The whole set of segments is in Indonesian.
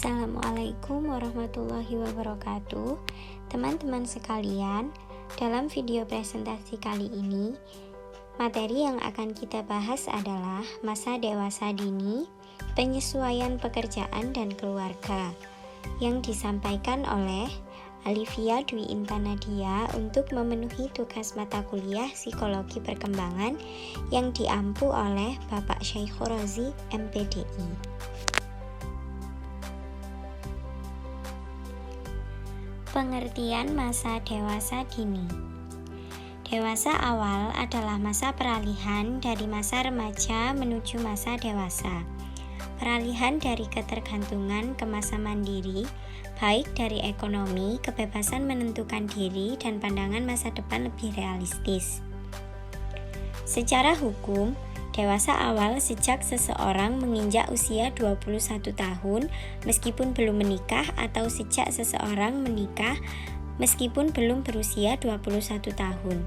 Assalamualaikum warahmatullahi wabarakatuh. Teman-teman sekalian, dalam video presentasi kali ini, materi yang akan kita bahas adalah masa dewasa dini, penyesuaian pekerjaan dan keluarga, yang disampaikan oleh Alivia Dwi Intanadia untuk memenuhi tugas mata kuliah Psikologi Perkembangan yang diampu oleh Bapak Syaikh Rozi, MPDI. Pengertian masa dewasa dini. Dewasa awal adalah masa peralihan dari masa remaja menuju masa dewasa. Peralihan dari ketergantungan ke masa mandiri, baik dari ekonomi, kebebasan menentukan diri, dan pandangan masa depan lebih realistis. Secara hukum, dewasa awal sejak seseorang menginjak usia 21 tahun meskipun belum menikah, atau sejak seseorang menikah meskipun belum berusia 21 tahun.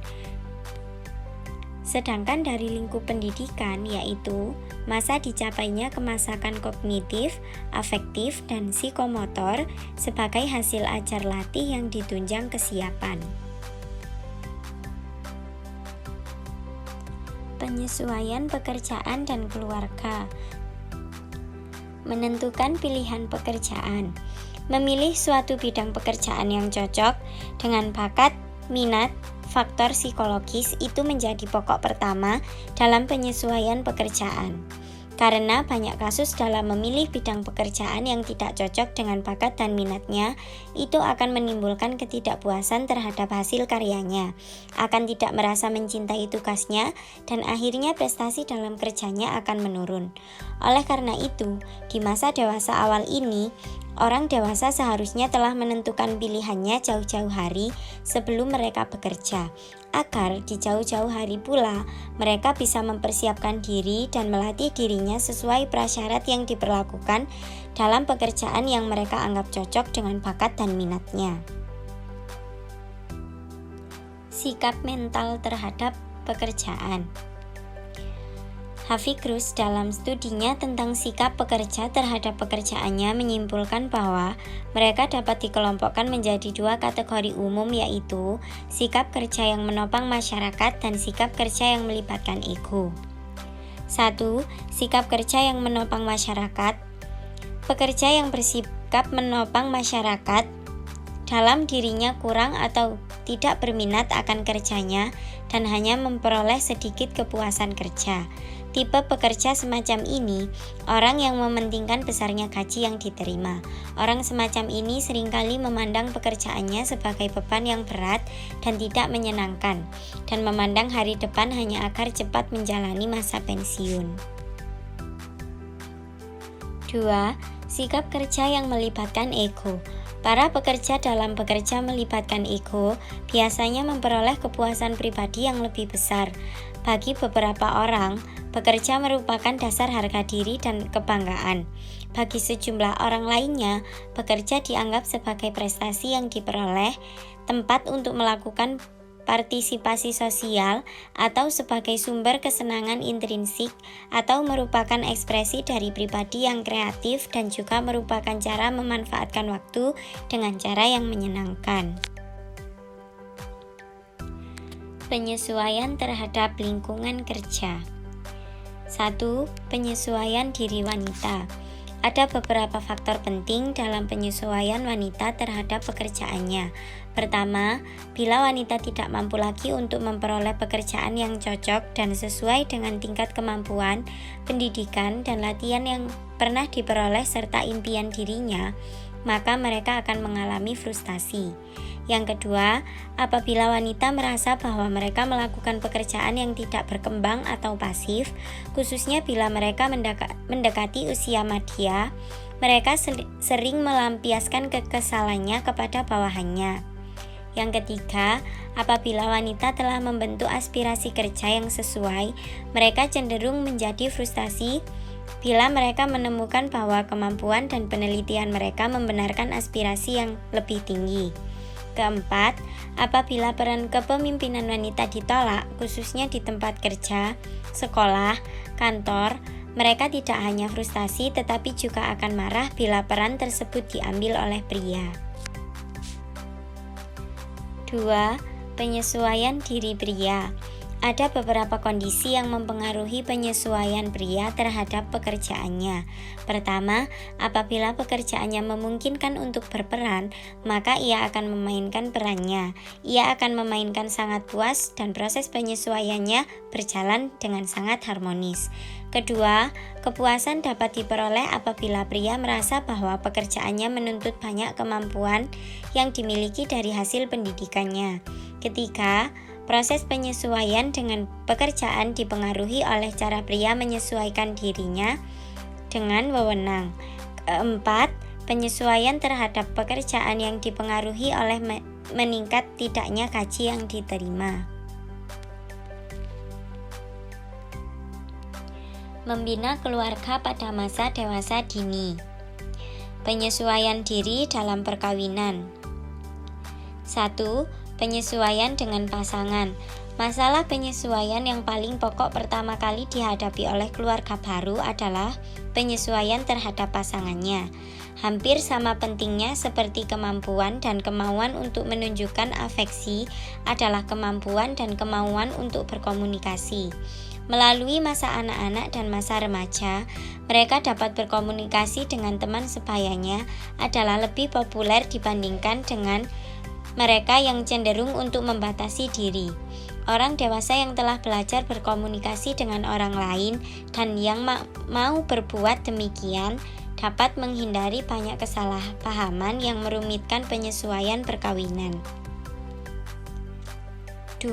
Sedangkan dari lingkup pendidikan, yaitu masa dicapainya kemasakan kognitif, afektif, dan psikomotor sebagai hasil ajar latih yang ditunjang kesiapan. Penyesuaian pekerjaan dan keluarga. Menentukan pilihan pekerjaan. Memilih suatu bidang pekerjaan yang cocok dengan bakat, minat, faktor psikologis itu menjadi pokok pertama dalam penyesuaian pekerjaan. Karena banyak kasus dalam memilih bidang pekerjaan yang tidak cocok dengan bakat dan minatnya, itu akan menimbulkan ketidakpuasan terhadap hasil karyanya, akan tidak merasa mencintai tugasnya, dan akhirnya prestasi dalam kerjanya akan menurun. Oleh karena itu, di masa dewasa awal ini, orang dewasa seharusnya telah menentukan pilihannya jauh-jauh hari sebelum mereka bekerja, agar di jauh-jauh hari pula mereka bisa mempersiapkan diri dan melatih dirinya sesuai prasyarat yang diperlakukan dalam pekerjaan yang mereka anggap cocok dengan bakat dan minatnya. Sikap mental terhadap pekerjaan. Hafikrus dalam studinya tentang sikap pekerja terhadap pekerjaannya menyimpulkan bahwa mereka dapat dikelompokkan menjadi dua kategori umum, yaitu sikap kerja yang menopang masyarakat dan sikap kerja yang melibatkan ego. 1. Sikap kerja yang menopang masyarakat. Pekerja yang bersikap menopang masyarakat dalam dirinya kurang atau tidak berminat akan kerjanya dan hanya memperoleh sedikit kepuasan kerja. Tipe pekerja semacam ini, orang yang mementingkan besarnya gaji yang diterima. Orang semacam ini seringkali memandang pekerjaannya sebagai beban yang berat dan tidak menyenangkan, dan memandang hari depan hanya agar cepat menjalani masa pensiun. 2. Sikap kerja yang melibatkan ego. Para pekerja dalam bekerja melibatkan ego biasanya memperoleh kepuasan pribadi yang lebih besar. Bagi beberapa orang, bekerja merupakan dasar harga diri dan kebanggaan. Bagi sejumlah orang lainnya, bekerja dianggap sebagai prestasi yang diperoleh, tempat untuk melakukan partisipasi sosial, atau sebagai sumber kesenangan intrinsik, atau merupakan ekspresi dari pribadi yang kreatif dan juga merupakan cara memanfaatkan waktu dengan cara yang menyenangkan. Penyesuaian terhadap lingkungan kerja. 1. Penyesuaian diri wanita. Ada beberapa faktor penting dalam penyesuaian wanita terhadap pekerjaannya. Pertama, bila wanita tidak mampu lagi untuk memperoleh pekerjaan yang cocok dan sesuai dengan tingkat kemampuan, pendidikan, dan latihan yang pernah diperoleh serta impian dirinya, maka mereka akan mengalami frustasi. Yang kedua, apabila wanita merasa bahwa mereka melakukan pekerjaan yang tidak berkembang atau pasif, khususnya bila mereka mendekati usia madya, mereka sering melampiaskan kekesalannya kepada bawahannya. Yang ketiga, apabila wanita telah membentuk aspirasi kerja yang sesuai, mereka cenderung menjadi frustasi bila mereka menemukan bahwa kemampuan dan penelitian mereka membenarkan aspirasi yang lebih tinggi. Keempat, apabila peran kepemimpinan wanita ditolak, khususnya di tempat kerja, sekolah, kantor, Mereka tidak hanya frustasi tetapi juga akan marah bila peran tersebut diambil oleh pria. 2. Penyesuaian diri pria. Ada beberapa kondisi yang mempengaruhi penyesuaian pria terhadap pekerjaannya. Pertama, apabila pekerjaannya memungkinkan untuk berperan, maka ia akan memainkan perannya. Ia akan memainkan sangat puas dan proses penyesuaiannya berjalan dengan sangat harmonis. Kedua, kepuasan dapat diperoleh apabila pria merasa bahwa pekerjaannya menuntut banyak kemampuan yang dimiliki dari hasil pendidikannya. Ketiga, proses penyesuaian dengan pekerjaan dipengaruhi oleh cara pria menyesuaikan dirinya dengan wewenang. Keempat, penyesuaian terhadap pekerjaan yang dipengaruhi oleh meningkat tidaknya gaji yang diterima. Membina keluarga pada masa dewasa dini. Penyesuaian diri dalam perkawinan. 1. Penyesuaian dengan pasangan. Masalah penyesuaian yang paling pokok pertama kali dihadapi oleh keluarga baru adalah penyesuaian terhadap pasangannya. Hampir sama pentingnya seperti kemampuan dan kemauan untuk menunjukkan afeksi adalah kemampuan dan kemauan untuk berkomunikasi. Melalui masa anak-anak dan masa remaja, mereka dapat berkomunikasi dengan teman sebayanya adalah lebih populer dibandingkan dengan mereka yang cenderung untuk membatasi diri. Orang dewasa yang telah belajar berkomunikasi dengan orang lain dan yang mau berbuat demikian dapat menghindari banyak kesalahpahaman yang merumitkan penyesuaian perkawinan. 2.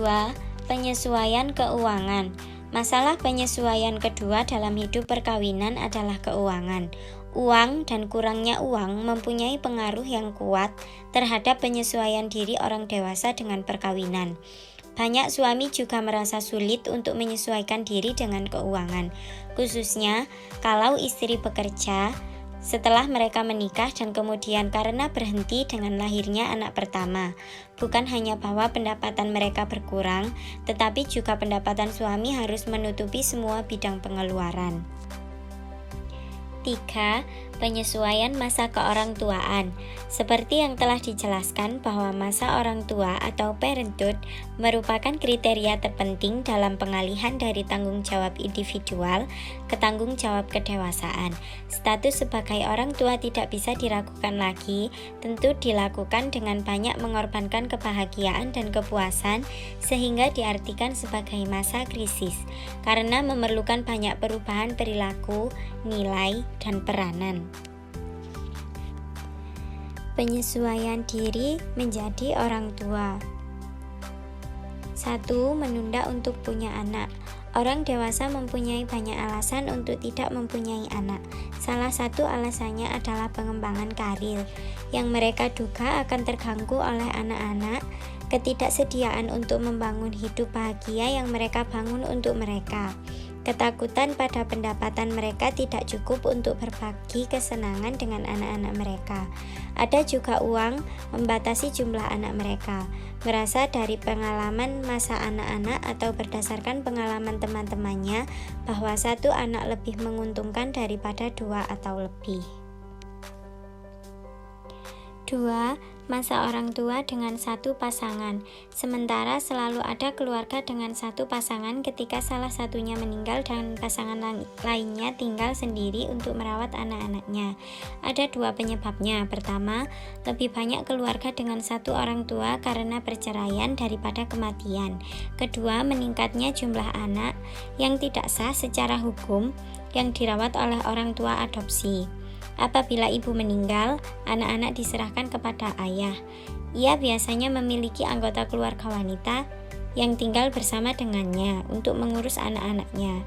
Penyesuaian keuangan. Masalah penyesuaian kedua dalam hidup perkawinan adalah keuangan. Uang dan kurangnya uang mempunyai pengaruh yang kuat terhadap penyesuaian diri orang dewasa dengan perkawinan. Banyak suami juga merasa sulit untuk menyesuaikan diri dengan keuangan, khususnya kalau istri bekerja setelah mereka menikah dan kemudian karena berhenti dengan lahirnya anak pertama. Bukan hanya bahwa pendapatan mereka berkurang, tetapi juga pendapatan suami harus menutupi semua bidang pengeluaran. 3. Penyesuaian masa keorangtuaan. Seperti yang telah dijelaskan bahwa masa orang tua atau parenthood merupakan kriteria terpenting dalam pengalihan dari tanggung jawab individual ke tanggung jawab kedewasaan. Status sebagai orang tua tidak bisa diragukan lagi, tentu dilakukan dengan banyak mengorbankan kebahagiaan dan kepuasan sehingga diartikan sebagai masa krisis karena memerlukan banyak perubahan perilaku, nilai, dan peranan. Penyesuaian diri menjadi orang tua. 1. Menunda untuk punya anak. Orang dewasa mempunyai banyak alasan untuk tidak mempunyai anak. Salah satu alasannya adalah pengembangan karir yang mereka duga akan terganggu oleh anak-anak, ketidaksediaan untuk membangun hidup bahagia yang mereka bangun untuk mereka, ketakutan pada pendapatan mereka tidak cukup untuk berbagi kesenangan dengan anak-anak mereka. Ada juga uang membatasi jumlah anak mereka. Merasa dari pengalaman masa anak-anak atau berdasarkan pengalaman teman-temannya bahwa satu anak lebih menguntungkan daripada 2 atau lebih. 2. Masa orang tua dengan satu pasangan. Sementara selalu ada keluarga dengan satu pasangan ketika salah satunya meninggal dan pasangan lainnya tinggal sendiri untuk merawat anak-anaknya. Ada 2 penyebabnya. Pertama, lebih banyak keluarga dengan satu orang tua karena perceraian daripada kematian. Kedua, meningkatnya jumlah anak yang tidak sah secara hukum yang dirawat oleh orang tua adopsi. Apabila ibu meninggal, anak-anak diserahkan kepada ayah. Ia biasanya memiliki anggota keluarga wanita yang tinggal bersama dengannya untuk mengurus anak-anaknya.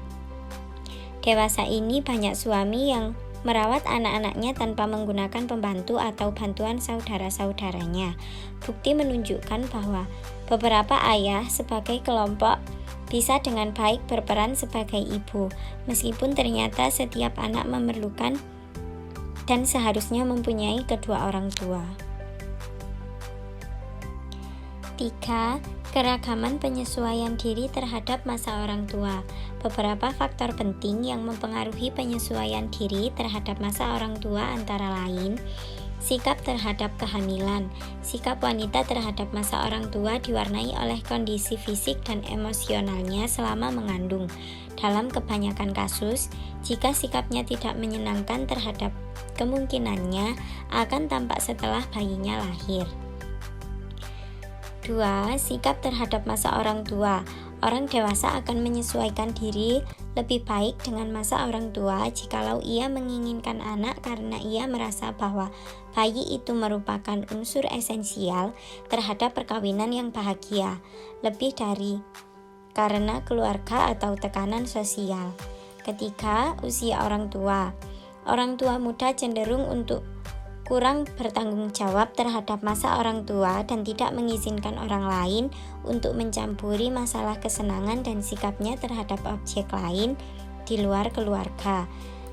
Dewasa ini banyak suami yang merawat anak-anaknya tanpa menggunakan pembantu atau bantuan saudara-saudaranya. Bukti menunjukkan bahwa beberapa ayah sebagai kelompok bisa dengan baik berperan sebagai ibu, meskipun ternyata setiap anak memerlukan dan seharusnya mempunyai kedua orang tua. 3. Ketiga, keragaman penyesuaian diri terhadap masa orang tua. Beberapa faktor penting yang mempengaruhi penyesuaian diri terhadap masa orang tua antara lain: sikap terhadap kehamilan. Sikap wanita terhadap masa orang tua diwarnai oleh kondisi fisik dan emosionalnya selama mengandung. Dalam kebanyakan kasus, jika sikapnya tidak menyenangkan terhadap kemungkinannya akan tampak setelah bayinya lahir. 2. Sikap terhadap masa orang tua. Orang dewasa akan menyesuaikan diri lebih baik dengan masa orang tua jikalau ia menginginkan anak karena ia merasa bahwa bayi itu merupakan unsur esensial terhadap perkawinan yang bahagia, lebih dari karena keluarga atau tekanan sosial. Ketiga, usia orang tua. Orang tua muda cenderung untuk kurang bertanggung jawab terhadap masa orang tua dan tidak mengizinkan orang lain untuk mencampuri masalah kesenangan dan sikapnya terhadap objek lain di luar keluarga.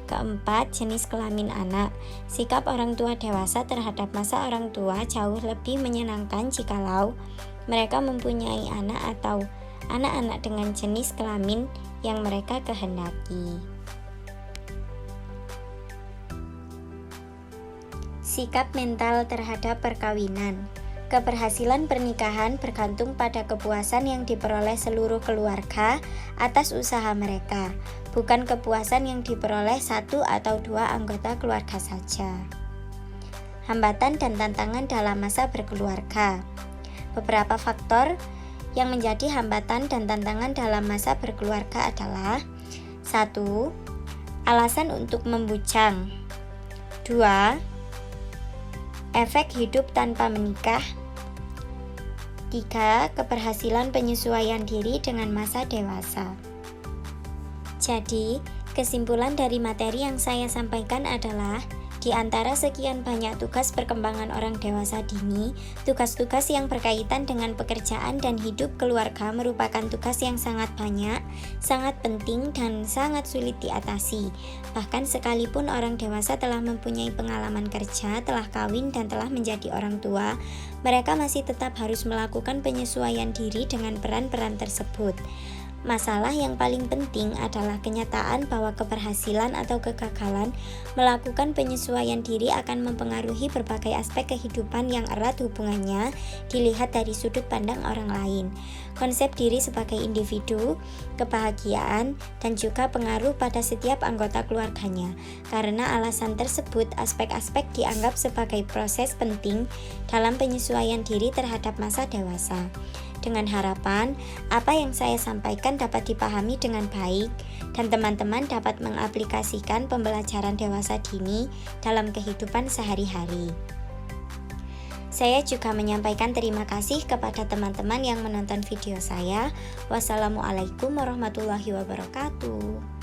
Keempat, jenis kelamin anak. Sikap orang tua dewasa terhadap masa orang tua jauh lebih menyenangkan jikalau mereka mempunyai anak atau anak-anak dengan jenis kelamin yang mereka kehendaki. Sikap mental terhadap perkawinan. Keberhasilan pernikahan bergantung pada kepuasan yang diperoleh seluruh keluarga atas usaha mereka, bukan kepuasan yang diperoleh satu atau dua anggota keluarga saja. Hambatan dan tantangan dalam masa berkeluarga. Beberapa faktor yang menjadi hambatan dan tantangan dalam masa berkeluarga adalah: 1. Alasan untuk membujang. 2. Efek hidup tanpa menikah. 3. Keberhasilan penyesuaian diri dengan masa dewasa. Jadi, kesimpulan dari materi yang saya sampaikan adalah, di antara sekian banyak tugas perkembangan orang dewasa dini, tugas-tugas yang berkaitan dengan pekerjaan dan hidup keluarga merupakan tugas yang sangat banyak, sangat penting, dan sangat sulit diatasi. Bahkan sekalipun orang dewasa telah mempunyai pengalaman kerja, telah kawin, dan telah menjadi orang tua, mereka masih tetap harus melakukan penyesuaian diri dengan peran-peran tersebut. Masalah yang paling penting adalah kenyataan bahwa keberhasilan atau kegagalan melakukan penyesuaian diri akan mempengaruhi berbagai aspek kehidupan yang erat hubungannya dilihat dari sudut pandang orang lain. Konsep diri sebagai individu, kebahagiaan, dan juga pengaruh pada setiap anggota keluarganya. Karena alasan tersebut, aspek-aspek dianggap sebagai proses penting dalam penyesuaian diri terhadap masa dewasa. Dengan harapan, apa yang saya sampaikan dapat dipahami dengan baik dan teman-teman dapat mengaplikasikan pembelajaran dewasa dini dalam kehidupan sehari-hari. Saya juga menyampaikan terima kasih kepada teman-teman yang menonton video saya. Wassalamualaikum warahmatullahi wabarakatuh.